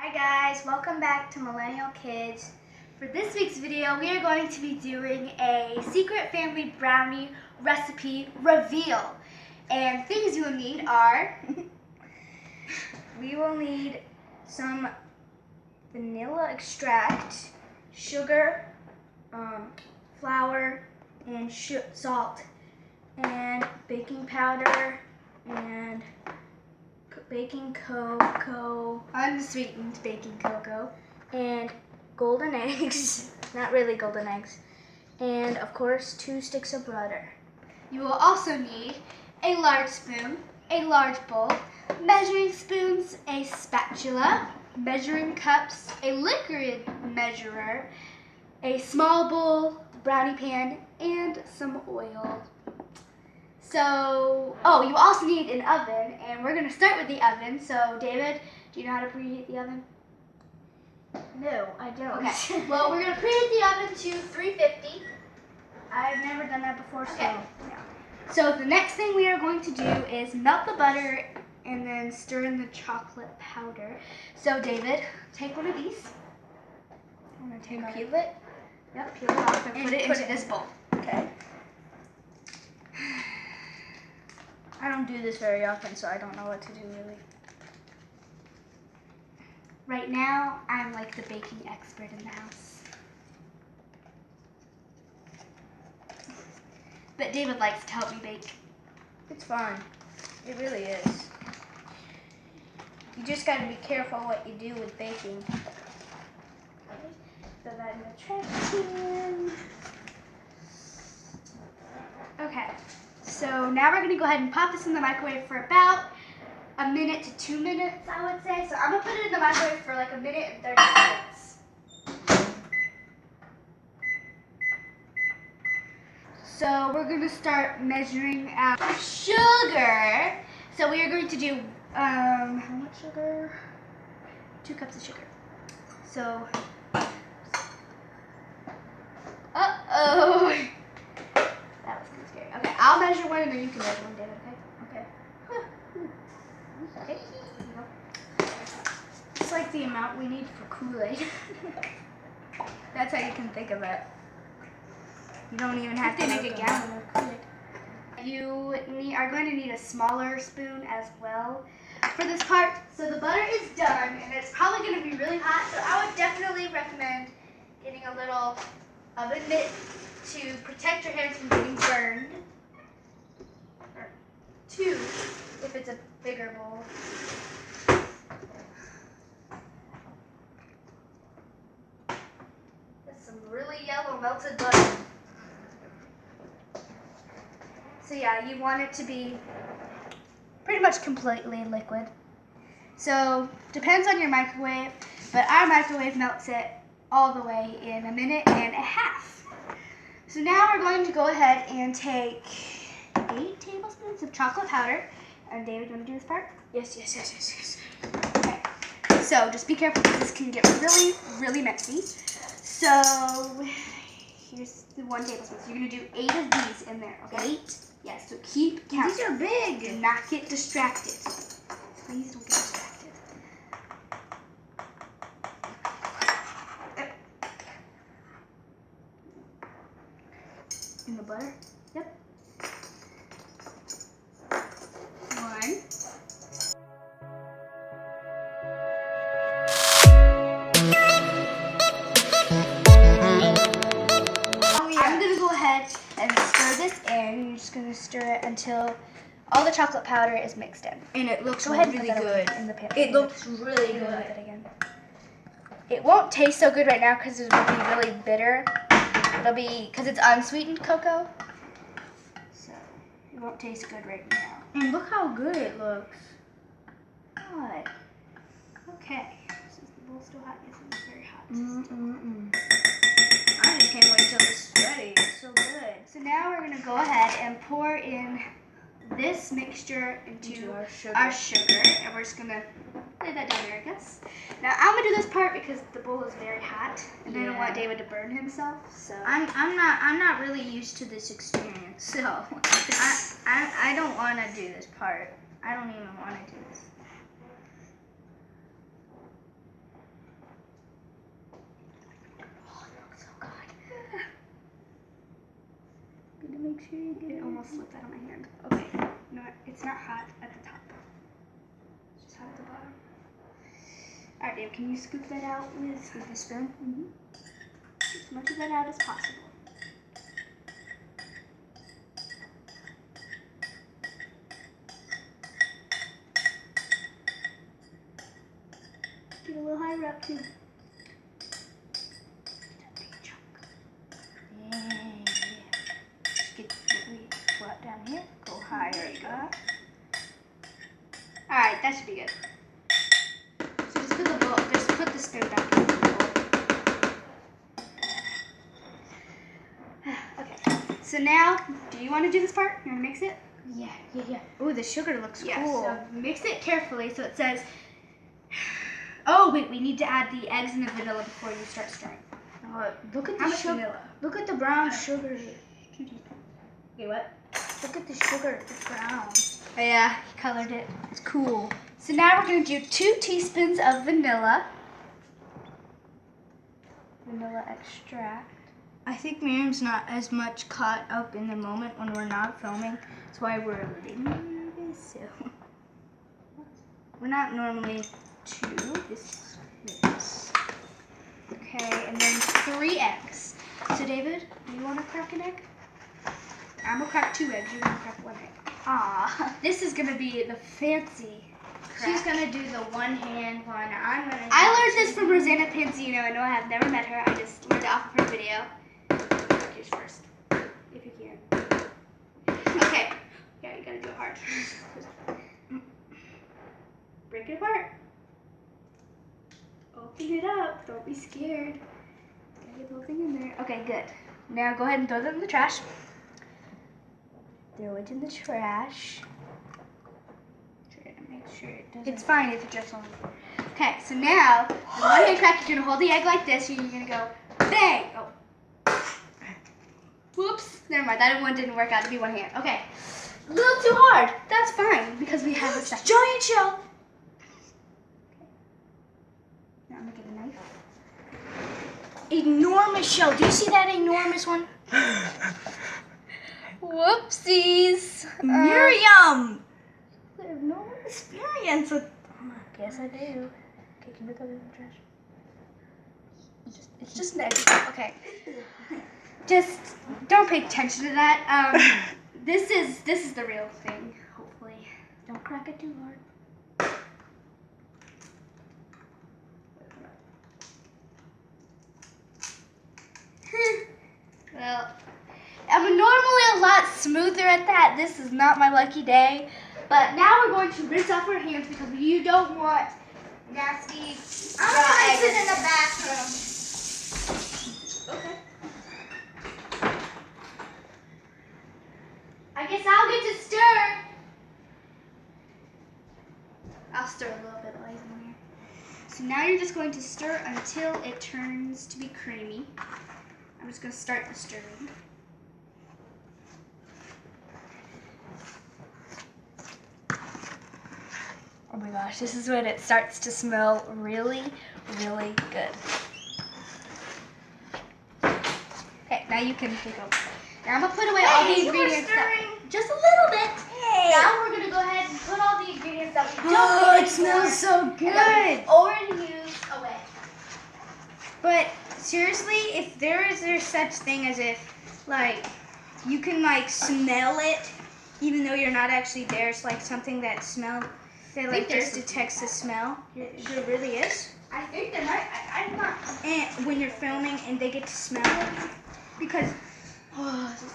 Hi guys, welcome back to Millennial Kids. For this week's video, we are going to be doing a secret family brownie recipe reveal. And things you will need are, we will need some vanilla extract, sugar, flour, and salt, and baking powder, and baking cocoa, unsweetened baking cocoa, and golden eggs, not really golden eggs, and of course 2 sticks of butter. You will also need a large spoon, a large bowl, measuring spoons, a spatula, measuring cups, a liquid measurer, a small bowl, brownie pan, and some oil. So, you also need an oven, and we're going to start with the oven. So, David, do you know how to preheat the oven? No, I don't. Okay, well, we're going to preheat the oven to 350. I've never done that before, so. Okay. So, the next thing we are going to do is melt the butter and then stir in the chocolate powder. So, David, take one of these. I'm going to take Peel it? Yep, peel it off and put it into this bowl. Okay. I don't do this very often, so I don't know what to do really. Right now, I'm like the baking expert in the house. But David likes to help me bake. It's fun. It really is. You just gotta be careful what you do with baking. Throw that in the trash can. Okay, so now we're gonna go ahead and pop this in the microwave for about a minute to 2 minutes, I would say. So I'm gonna put it in the microwave for like a minute and 30 seconds. So we're gonna start measuring out sugar. So we are going to do, how much sugar? 2 cups of sugar. So, uh-oh. That was kind of scary. Okay, I'll measure one and then you can measure one, David, okay? Okay. Okay, here you go. It's like the amount we need for Kool-Aid. That's how you can think of it. You don't even have to make a gallon of Kool-Aid. You are going to need a smaller spoon as well for this part. So the butter is done and it's probably going to be really hot, so I would definitely recommend getting a little oven mitt to protect your hands from getting burned. Or 2 if it's a bigger bowl. That's some really yellow melted butter. So yeah, you want it to be pretty much completely liquid. So depends on your microwave, but our microwave melts it all the way in a minute and a half. So now we're going to go ahead and take 8 tablespoons of chocolate powder. And David, you want to do this part? Yes. Okay. So just be careful because this can get really, really messy. So here's the 1 tablespoon. So you're going to do 8 of these in there, okay? 8? Yes, so keep counting. These are big. Do not get distracted. Please don't get distracted. In the butter? Yep. 1. I'm going to go ahead and stir this in. You're just going to stir it until all the chocolate powder is mixed in. And it looks Go ahead and really put that good. in the pan. It looks really Good. good. Again. It won't taste so good right now because it will be really bitter. It'll be, because it's unsweetened cocoa. So it won't taste good right now. And look how good it looks. Good. Okay. So is the bowl still hot? Yes, it's very hot. I just can't wait till this is ready. It's so good. So now we're going to go ahead and pour in this mixture into our sugar. And we're just going to lay that down there, I guess. Now I'm going to do this part because the bowl is very hot. And I don't want David to burn himself. So I'm not really used to this experience. So I don't want to do this part. I don't even want to do this. sure you get it. Almost slipped out of my hand. Okay. No, it's not hot at the top. It's just hot at the bottom. All right, Dave, can you scoop that out with the spoon? Mm-hmm. As much of that out as possible. Get a little higher up too. Yeah. Just get flat down here. Go higher. There you go. All right, that should be good. So just put the bowl. Just put the spoon back in the bowl. Okay. So now, do you want to do this part? You want to mix it? Yeah. Ooh, the sugar looks Yeah, cool. so Mix it carefully so it says. Oh wait, we need to add the eggs and the vanilla before you start stirring. Look at How the much sugar. vanilla? Look at the brown sugar. Wait, what? Look at the sugar. It's brown. Oh, yeah, he colored it. It's cool. So now we're going to do 2 teaspoons of vanilla. Vanilla extract. I think Miriam's not as much caught up in the moment when we're not filming. That's why we're a little nervous. So we're not normally 2. This. Okay, and then 3 eggs. So David, do you want to crack an egg? I'm going to crack 2 eggs. You're going to crack 1 egg. Ah. This is going to be the fancy crack. She's gonna do the one-hand one. I'm gonna. I learned this from Rosanna Panzino. I know I have never met her. I just learned it off of her video. Yours first, if you can. Okay. Yeah, you gotta do it hard. Break it apart. Open it up. Don't be scared. Gotta get the whole thing in there. Okay, good. Now go ahead and throw that in the trash. Throw it in the trash. Try to make sure it doesn't. It's fine if it drips on the floor. Okay, so now, with one hand crack, you're gonna hold the egg like this, and you're gonna go bang. Oh. Whoops. Never mind. That one didn't work out to be one hand. Okay. A little too hard. That's fine because we have a second. Giant shell. Okay. Now I'm gonna get a knife. Enormous shell. Do you see that enormous one? Whoopsies. Miriam. I have no experience with. Yes, I do. Okay, can we throw it in the trash? It's just an egg. Okay. Just don't pay attention to that. This is the real thing. Hopefully, Don't crack it too hard. Well, I'm normally a lot smoother at that. This is not my lucky day. But now we're going to rinse off our hands because you don't want nasty raw eggs. in the bathroom. Okay. I guess I'll get to stir. I'll stir a little bit while he's in here. So now you're just going to stir until it turns to be creamy. I'm just going to start the stirring. Oh my gosh, this is when it starts to smell really, really good. Okay, now you can take over. Now I'm going to put away all the ingredients. Just a little bit. Hey. Now we're going to go ahead and put all the ingredients that we don't Oh, need it smells so and that good. we've already used away. But seriously, if there's such thing as if, like, you can like smell it, even though you're not actually there, it's like something that like there's just detects the smell. There really is. I think there might. I'm not. And when you're filming and they get to smell it, because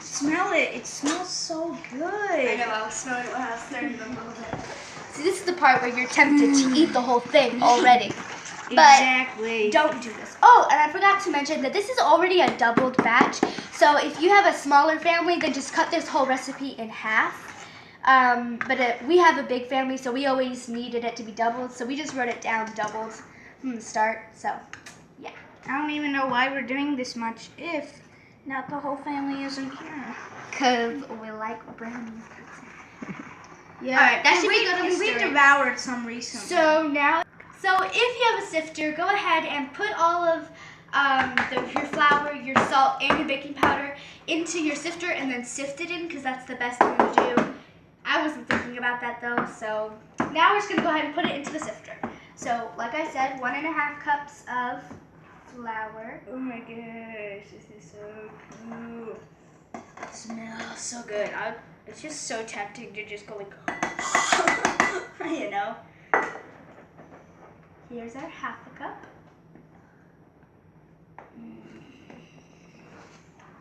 smell it, it smells so good. I know, I was smelling it when I was stirring them a little bit. See, this is the part where you're tempted to eat the whole thing already. But Exactly. don't do this. Oh, and I forgot to mention that this is already a doubled batch. So if you have a smaller family, then just cut this whole recipe in half. But we have a big family, so we always needed it to be doubled. So we just wrote it down doubled from the start. So, yeah. I don't even know why we're doing this much if not the whole family isn't here. Because we like brownies. Yeah, Alright, that and should be good on the we stirring. devoured some recently. So if you have a sifter, go ahead and put all of your flour, your salt, and your baking powder into your sifter and then sift it in because that's the best thing to do. I wasn't thinking about that though, so now we're just gonna go ahead and put it into the sifter. So, like I said, 1.5 cups of flour. Oh my gosh, this is so cool. It smells so good. It's just so tempting to just go like, you know. Here's our 1/2 cup.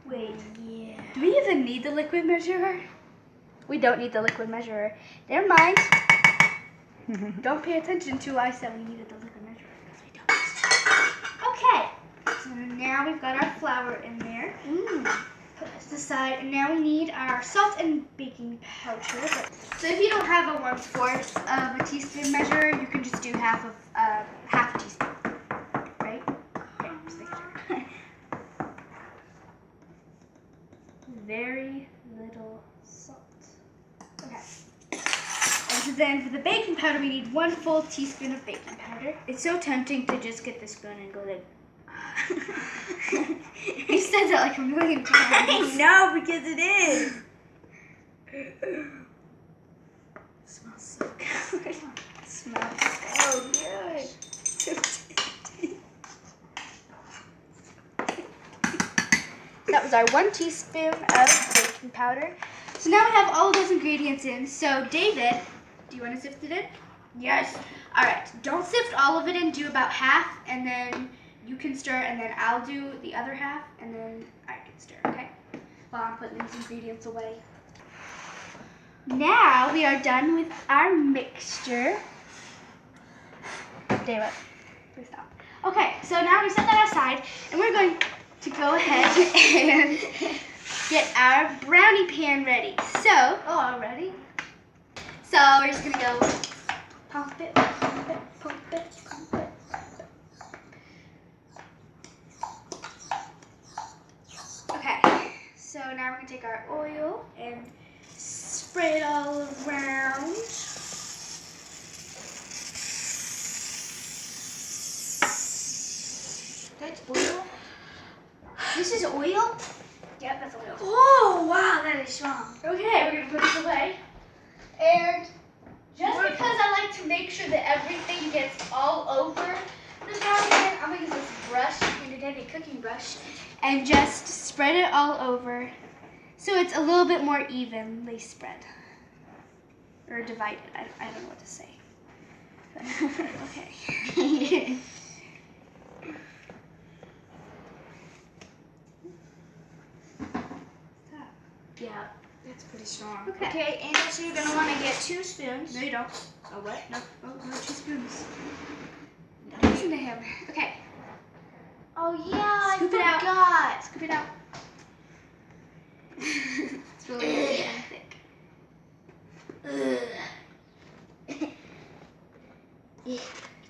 Wait, yeah. do we even need the liquid measurer? We don't need the liquid measurer. Never mind. Don't pay attention to I said we needed the liquid measurer because we don't. Okay, so now we've got our flour in there. Put this aside, and now we need our salt and baking powder. So if you don't have a 1/4 of a teaspoon measure, you can just do half a teaspoon, right? Okay, just make sure. Very little salt. Okay. And then for the baking powder, we need 1 full teaspoon of baking powder. It's so tempting to just get the spoon and go like. You said that like a million times. I know, because it is. It smells so good. It smells so good. That was our 1 teaspoon of baking powder. So now we have all of those ingredients in. So David, do you want to sift it in? Yes. All right. Don't sift all of it in. Do about half, and then you can stir, and then I'll do the other half, and then I can stir. Okay? While I'm putting these ingredients away. Now we are done with our mixture. David, please stop. Okay. So now we set that aside, and we're going to go ahead and get our brownie pan ready. So, already? So we're just gonna go pump it, pump it, pump it, pump it. Okay, so now we're gonna take our oil and spray it all around. That's oil? This is oil? Yep, that's oil. Oh, wow, that is strong. Okay, we're gonna put this away. And just because I like to make sure that everything gets all over the brownie pan, I'm gonna use this brush, handy dandy cooking brush, and just spread it all over so it's a little bit more evenly spread. Or divided, I don't know what to say. Okay. Yeah, that's pretty strong. Okay, and so you're gonna want to get 2 spoons. No, you don't. Oh, what? No, 2 spoons. Listen to him. Okay. Oh yeah, Scoop I it out. forgot. Scoop it out. It's really thick.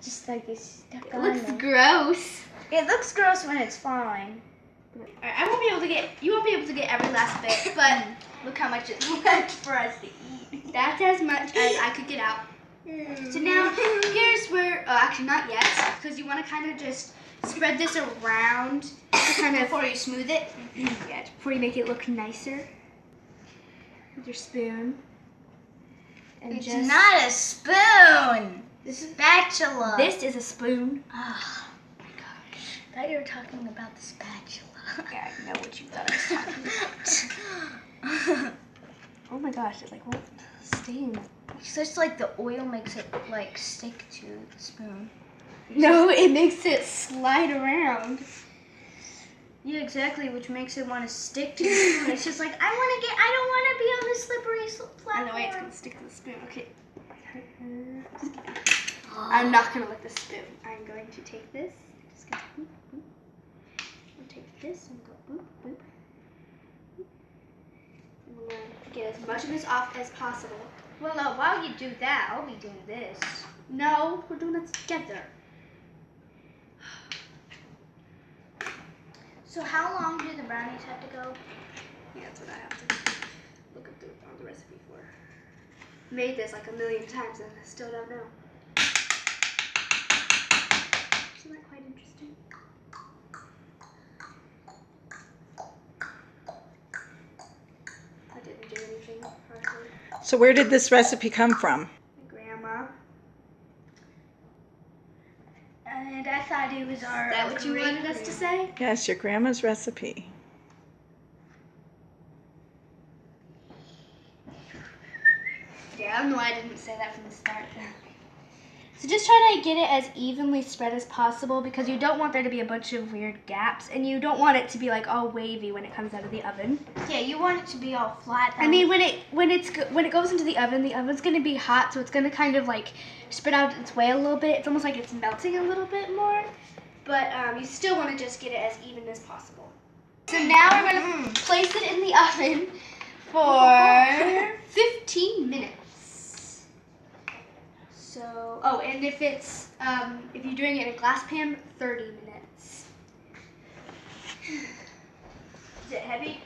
Just like it's stuck It on looks there. gross. It looks gross when it's fine. Alright, I won't be able to get, you won't be able to get every last bit, but look how much is left for us to eat. That's as much as I could get out. So now, here's where, oh actually not yet, because you want to kind of just spread this around to kind of, Before you smooth it. yeah, before you make it look nicer. With your spoon. And It's just, not a spoon. This is, Spatula. this is a spoon. Oh my gosh. I thought you were talking about the spatula. Yeah, I know what you thought I was talking about. Oh my gosh, it like won't stain. It's just like the oil makes it like stick to the spoon. No, it makes it slide around. Yeah, exactly, which makes it want to stick to the spoon. It's just like, I don't want to be on this slippery platform. I know, it's gonna stick to the spoon. Okay. I'm not gonna let this spoon. I'm going to take this. Just gonna boop, boop. I'll take this and go boop, boop. And we're gonna get as much of this off as possible. Well, no, while you do that, I'll be doing this. No, we're doing it together. So how long do the brownies have to go? Yeah, that's what I have to look up on the recipe for. Made this like a million times and I still don't know. Isn't that quite interesting? So where did this recipe come from? My grandma. And I thought it was our. Is that what you wanted us to say? Yes, your grandma's recipe. Yeah, I don't know why I didn't say that from the start. So just try to get it as evenly spread as possible because you don't want there to be a bunch of weird gaps and you don't want it to be like all wavy when it comes out of the oven. Yeah, you want it to be all flat. I mean, when it goes into the oven's gonna be hot, so it's gonna kind of like spread out its way a little bit. It's almost like it's melting a little bit more, but you still want to just get it as even as possible. So now we're gonna place it in the oven for 15 minutes. So, oh, and if it's if you're doing it in a glass pan, 30 minutes. Is it heavy?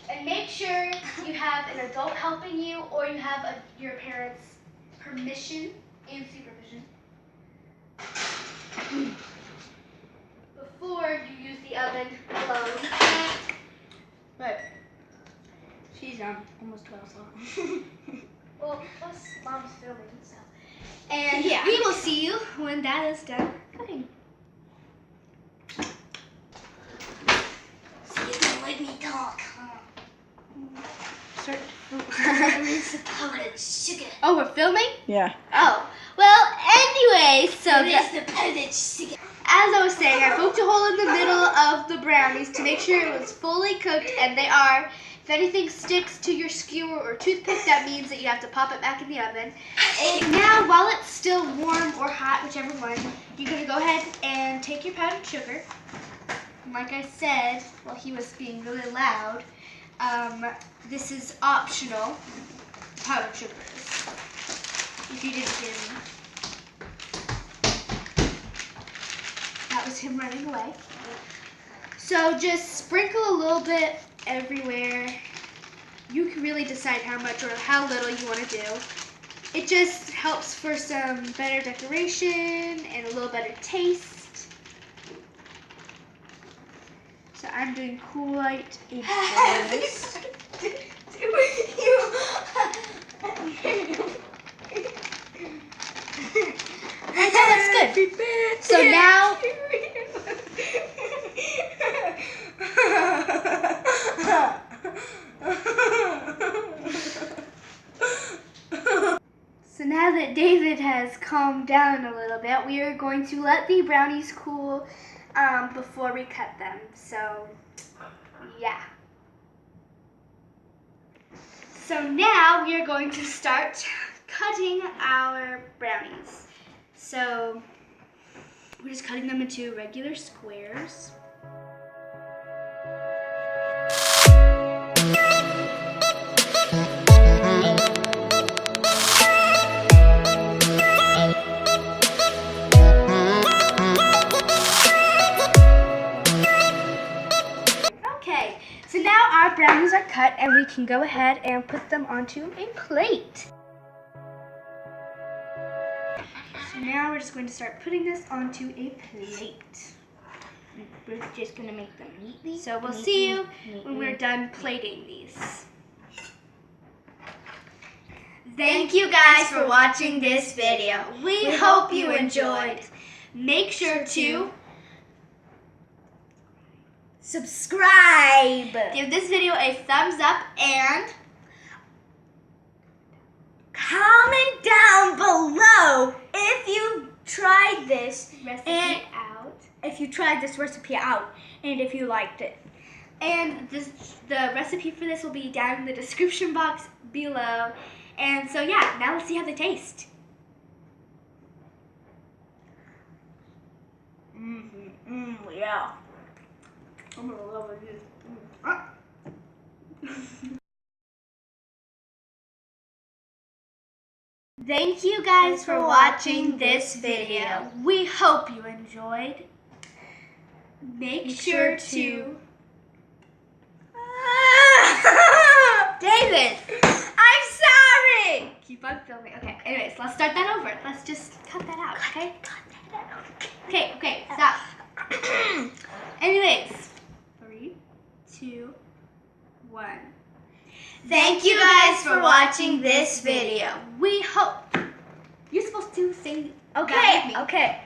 And make sure you have an adult helping you or you have your parents' permission and supervision before you use the oven alone. But she's almost 12, so. Well, plus mom's filming, so. And Yeah. we will see you when Dad is done cooking. So you don't let me talk. Start. It's the powdered sugar. Oh, we're filming? Yeah. Oh, well, anyway, so It's the powdered sugar. as I was saying, I poked a hole in the middle of the brownies to make sure it was fully cooked, and they are. If anything sticks to your skewer or toothpick, that means that you have to pop it back in the oven. And now, while it's still warm or hot, whichever one, you're going to go ahead and take your powdered sugar. And like I said, while he was being really loud, this is optional, powdered sugar is, if you didn't hear me. That was him running away. So just sprinkle a little bit everywhere. You can really decide how much or how little you want to do. It just helps for some better decoration and a little better taste. So I'm doing quite a bit. I know that's good. So now. So now that David has calmed down a little bit, we are going to let the brownies cool before we cut them. So, yeah. So now we are going to start cutting our brownies. So we're just cutting them into regular squares. Okay, so now our brownies are cut and we can go ahead and put them onto a plate. So now we're just going to start putting this onto a plate. We're just gonna make them neatly. So we'll see you when we're done plating these. Thank you guys for watching this video. We hope you enjoyed. Make sure to subscribe. give this video a thumbs up and Comment down below if you tried this recipe out. If you tried this recipe out, and if you liked it. And the recipe for this will be down in the description box below. And so yeah, now let's see how they taste. Yeah. I'm gonna love it. Thank you guys for watching this video. We hope you enjoyed. Make sure to David, I'm sorry. keep on filming. Okay, anyways, let's start that over. Let's just cut that out, okay? Okay, stop. Anyways, 3, 2, 2, 1. Thank you guys for watching this video. We hope you're supposed to sing. Okay, okay.